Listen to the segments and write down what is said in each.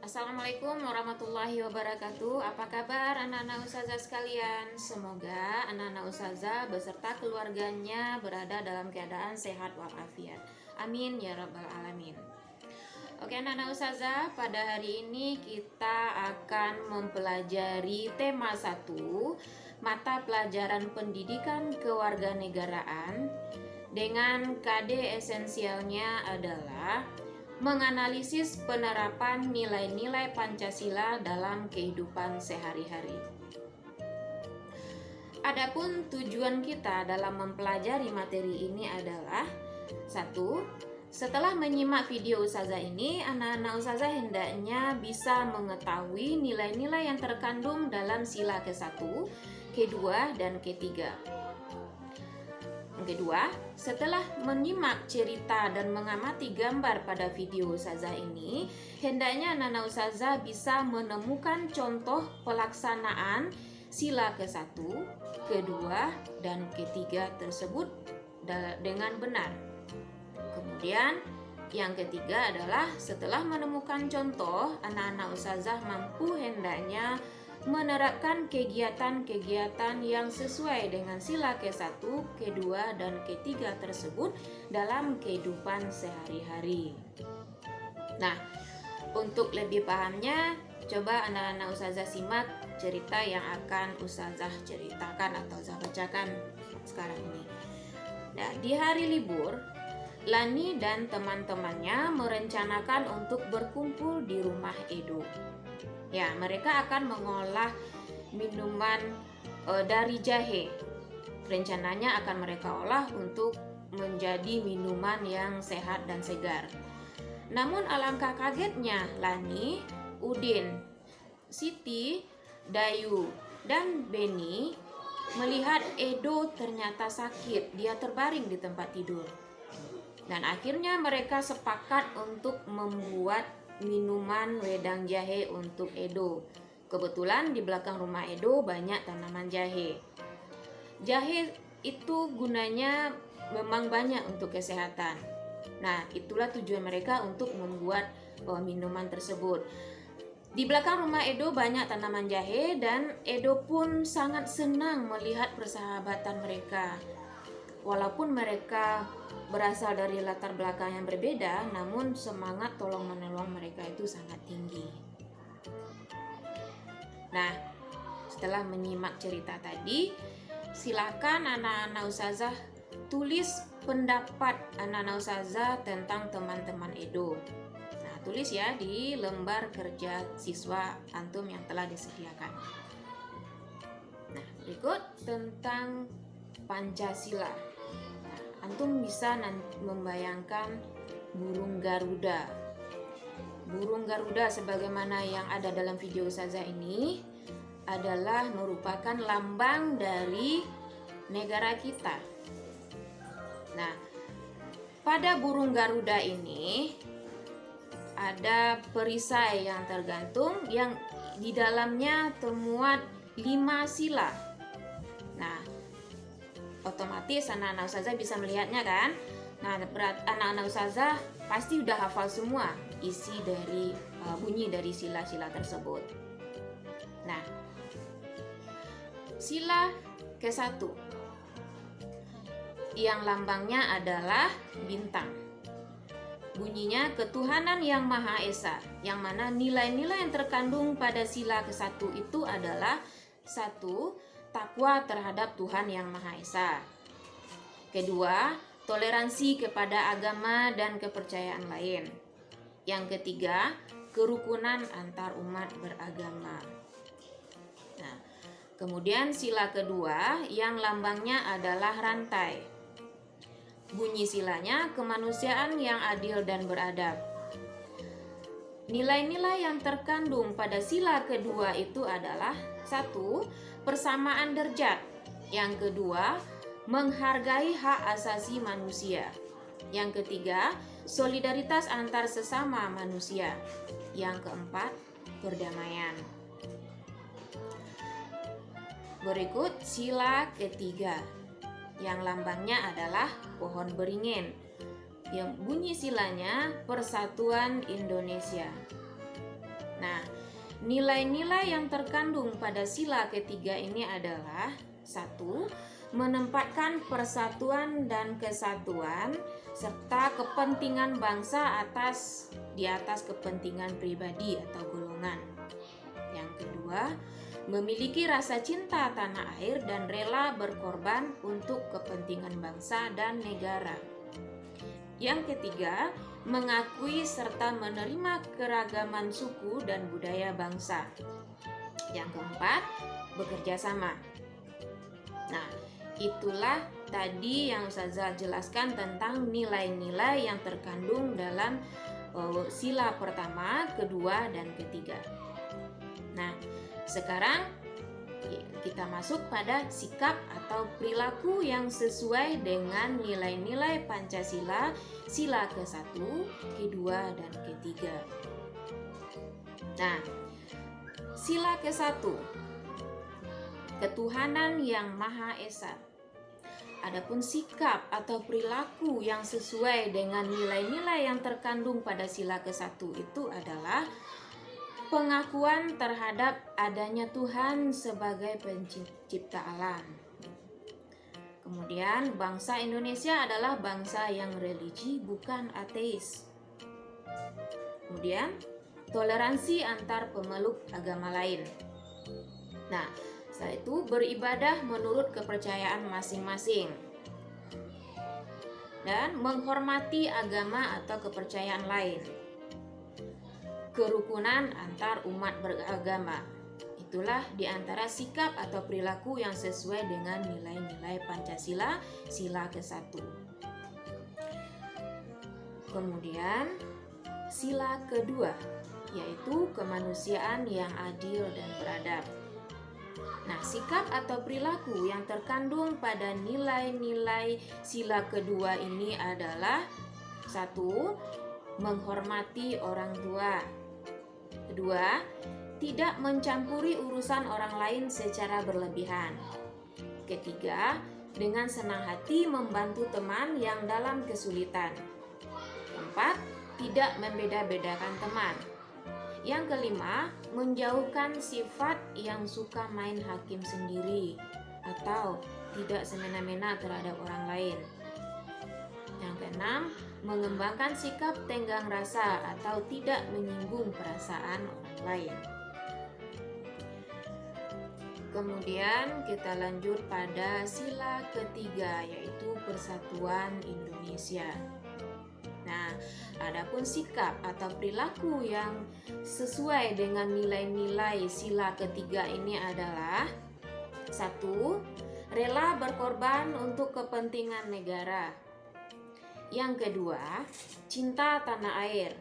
Assalamualaikum warahmatullahi wabarakatuh. Apa kabar anak-anak ustazah sekalian? Semoga anak-anak ustazah beserta keluarganya berada dalam keadaan sehat walafiat. Amin ya rabbal alamin. Oke anak-anak ustazah, pada hari ini kita akan mempelajari tema 1, mata pelajaran pendidikan kewarganegaraan, dengan KD esensialnya adalah menganalisis penerapan nilai-nilai Pancasila dalam kehidupan sehari-hari. Adapun tujuan kita dalam mempelajari materi ini adalah 1. Setelah menyimak video ustazah ini, anak-anak ustazah hendaknya bisa mengetahui nilai-nilai yang terkandung dalam sila ke-1, ke-2, dan ke-3. Yang kedua, setelah menyimak cerita dan mengamati gambar pada video ustazah ini, hendaknya anak-anak ustazah bisa menemukan contoh pelaksanaan sila ke-1, ke-2, dan ke-3 tersebut dengan benar. Kemudian, yang ketiga adalah setelah menemukan contoh, anak-anak ustazah mampu hendaknya menerapkan kegiatan-kegiatan yang sesuai dengan sila ke-1, ke-2, dan ke-3 tersebut dalam kehidupan sehari-hari. Nah, untuk lebih pahamnya, coba anak-anak ustazah simak cerita yang akan ustazah ceritakan atau ustazah bacakan sekarang ini. Nah, di hari libur, Lani dan teman-temannya merencanakan untuk berkumpul di rumah Edo. Ya, mereka akan mengolah minuman dari jahe. Rencananya akan mereka olah untuk menjadi minuman yang sehat dan segar. Namun alangkah kagetnya Lani, Udin, Siti, Dayu, dan Beni melihat Edo ternyata sakit. Dia terbaring di tempat tidur. Dan akhirnya mereka sepakat untuk membuat minuman wedang jahe untuk Edo. Kebetulan di belakang rumah Edo banyak tanaman jahe. Jahe itu gunanya memang banyak untuk kesehatan. Nah, itulah tujuan mereka untuk membuat minuman tersebut. Di belakang rumah Edo banyak tanaman jahe dan Edo pun sangat senang melihat persahabatan mereka. Walaupun mereka berasal dari latar belakang yang berbeda, namun semangat tolong-menolong mereka itu sangat tinggi. Nah, setelah menyimak cerita tadi, silakan anak-anak ustazah tulis pendapat anak-anak ustazah tentang teman-teman Edo. Nah, tulis ya di lembar kerja siswa antum yang telah disediakan. Nah, berikut tentang Pancasila. Antum bisa membayangkan burung Garuda. Burung Garuda sebagaimana yang ada dalam video ustazah ini adalah merupakan lambang dari negara kita. Nah, pada burung Garuda ini ada perisai yang tergantung yang di dalamnya termuat 5 sila. Nah, otomatis anak-anak ustazah bisa melihatnya kan? Nah, anak-anak ustazah pasti udah hafal semua isi dari bunyi dari sila-sila tersebut. Nah, sila ke-1 yang lambangnya adalah bintang. Bunyinya ketuhanan yang Maha Esa, yang mana nilai-nilai yang terkandung pada sila ke-1 itu adalah 1. Takwa terhadap Tuhan yang Maha Esa. Kedua, toleransi kepada agama dan kepercayaan lain. Yang ketiga, kerukunan antar umat beragama. Nah, kemudian sila kedua yang lambangnya adalah rantai. Bunyi silanya kemanusiaan yang adil dan beradab. Nilai-nilai yang terkandung pada sila kedua itu adalah 1. Persamaan derajat. Yang kedua, menghargai hak asasi manusia. Yang ketiga, solidaritas antar sesama manusia. Yang keempat, perdamaian. Berikut sila ketiga, yang lambangnya adalah pohon beringin. Yang bunyi silanya Persatuan Indonesia. Nah, nilai-nilai yang terkandung pada sila ketiga ini adalah: 1. Menempatkan persatuan dan kesatuan serta kepentingan bangsa di atas kepentingan pribadi atau golongan. Yang kedua, memiliki rasa cinta tanah air dan rela berkorban untuk kepentingan bangsa dan negara. Yang ketiga, mengakui serta menerima keragaman suku dan budaya bangsa. Yang keempat, bekerja sama. Nah, itulah tadi yang Ustazah jelaskan tentang nilai-nilai yang terkandung dalam sila pertama, kedua, dan ketiga. Nah, sekarang kita masuk pada sikap atau perilaku yang sesuai dengan nilai-nilai Pancasila, sila ke-1, kedua, dan ketiga. Nah, sila ke-1, ketuhanan yang Maha Esa. Adapun sikap atau perilaku yang sesuai dengan nilai-nilai yang terkandung pada sila ke-1 itu adalah pengakuan terhadap adanya Tuhan sebagai pencipta alam. Kemudian, bangsa Indonesia adalah bangsa yang religi, bukan ateis. Kemudian, toleransi antar pemeluk agama lain. Nah, setelah itu beribadah menurut kepercayaan masing-masing dan menghormati agama atau kepercayaan lain. Kerukunan antar umat beragama. Itulah di antara sikap atau perilaku yang sesuai dengan nilai-nilai Pancasila, sila ke-1. Kemudian, sila kedua, yaitu kemanusiaan yang adil dan beradab. Nah, sikap atau perilaku yang terkandung pada nilai-nilai sila kedua ini adalah: 1. Menghormati orang tua. Kedua, tidak mencampuri urusan orang lain secara berlebihan. Ketiga, dengan senang hati membantu teman yang dalam kesulitan. Keempat, tidak membeda-bedakan teman. Yang kelima, menjauhkan sifat yang suka main hakim sendiri atau tidak semena-mena terhadap orang lain. Yang keenam, mengembangkan sikap tenggang rasa atau tidak menyinggung perasaan orang lain. Kemudian kita lanjut pada sila ketiga, yaitu persatuan Indonesia. Nah, adapun sikap atau perilaku yang sesuai dengan nilai-nilai sila ketiga ini adalah: 1. Rela berkorban untuk kepentingan negara. Yang kedua, cinta tanah air.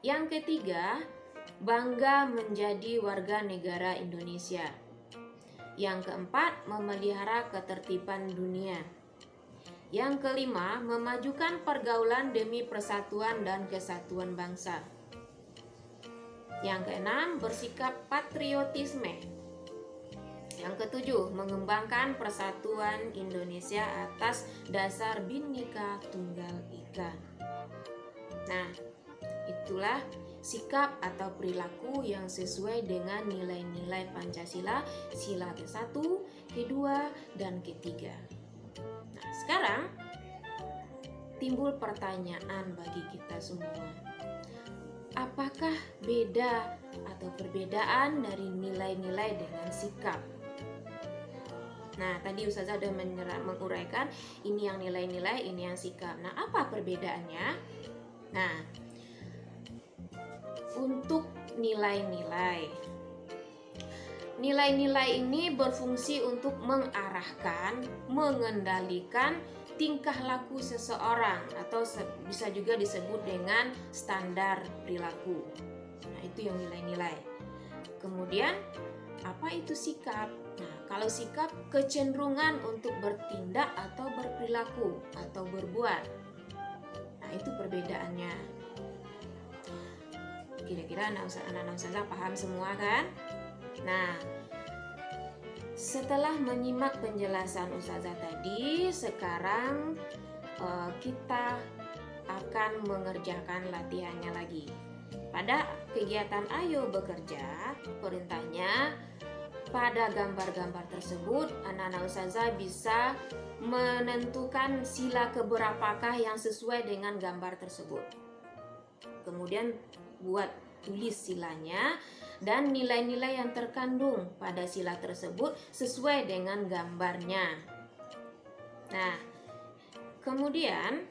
Yang ketiga, bangga menjadi warga negara Indonesia. Yang keempat, memelihara ketertiban dunia. Yang kelima, memajukan pergaulan demi persatuan dan kesatuan bangsa. Yang keenam, bersikap patriotisme. Yang ketujuh, mengembangkan persatuan Indonesia atas dasar Bhinneka Tunggal Ika. Nah, itulah sikap atau perilaku yang sesuai dengan nilai-nilai Pancasila, sila ke-1, kedua, dan ketiga. Nah, sekarang timbul pertanyaan bagi kita semua. Apakah beda atau perbedaan dari nilai-nilai dengan sikap? Nah, tadi Ustazah sudah menguraikan ini yang nilai-nilai, ini yang sikap. Nah, apa perbedaannya? Nah, untuk nilai-nilai ini berfungsi untuk mengarahkan, mengendalikan tingkah laku seseorang atau bisa juga disebut dengan standar perilaku. Nah, itu yang nilai-nilai. Kemudian, apa itu sikap? Nah, kalau sikap kecenderungan untuk bertindak atau berperilaku atau berbuat. Nah, itu perbedaannya. Kira-kira anak-anak Ustazah paham semua kan? Nah, setelah menyimak penjelasan Ustazah tadi, sekarang kita akan mengerjakan latihannya lagi. Pada kegiatan Ayo Bekerja, perintahnya pada gambar-gambar tersebut anak-anak ustazah bisa menentukan sila keberapakah yang sesuai dengan gambar tersebut. Kemudian tulis silanya dan nilai-nilai yang terkandung pada sila tersebut sesuai dengan gambarnya. Nah, kemudian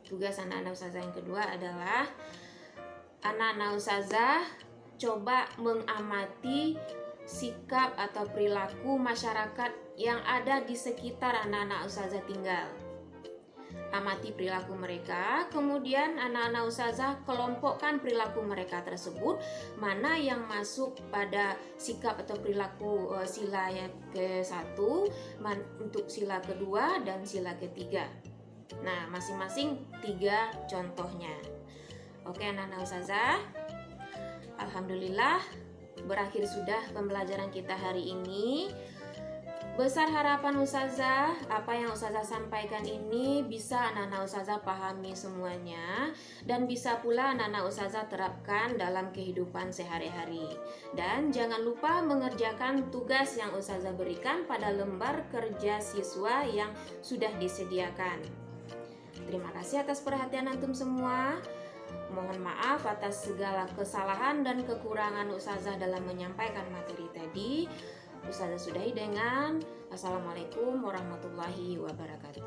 tugas anak-anak ustazah yang kedua adalah anak-anak ustazah coba mengamati sikap atau perilaku masyarakat yang ada di sekitar anak-anak ustazah tinggal. Amati perilaku mereka, kemudian anak-anak ustazah kelompokkan perilaku mereka tersebut, mana yang masuk pada sikap atau perilaku sila yang ke-1, untuk sila kedua dan sila ketiga. Nah, masing-masing 3 contohnya. Oke anak-anak ustazah, alhamdulillah berakhir sudah pembelajaran kita hari ini. Besar harapan ustazah, apa yang ustazah sampaikan ini bisa anak-anak ustazah pahami semuanya dan bisa pula anak-anak ustazah terapkan dalam kehidupan sehari-hari. Dan jangan lupa mengerjakan tugas yang ustazah berikan pada lembar kerja siswa yang sudah disediakan. Terima kasih atas perhatian antum semua. Mohon maaf atas segala kesalahan dan kekurangan ustazah dalam menyampaikan materi tadi. Ustazah sudahi dengan Assalamualaikum warahmatullahi wabarakatuh.